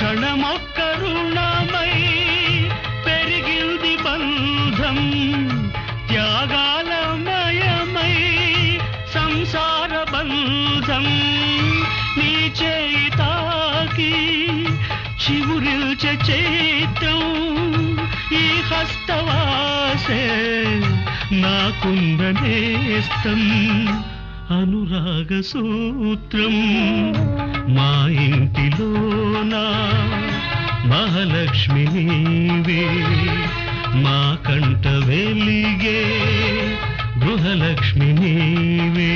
క్షణమొక్క రుణమై పెరిగింది బంధం త్యాగాలమయమై సంసార బంధం నీ చేయి తాకి చివురిల్చే చైత్రం ఈ హస్తవాసే నాకుందనేస్తం అనురాగ సూత్రం మా ఇంటిలోన మహాలక్ష్మి నీవే మా కంట వెలిగే గృహలక్ష్మి నీవే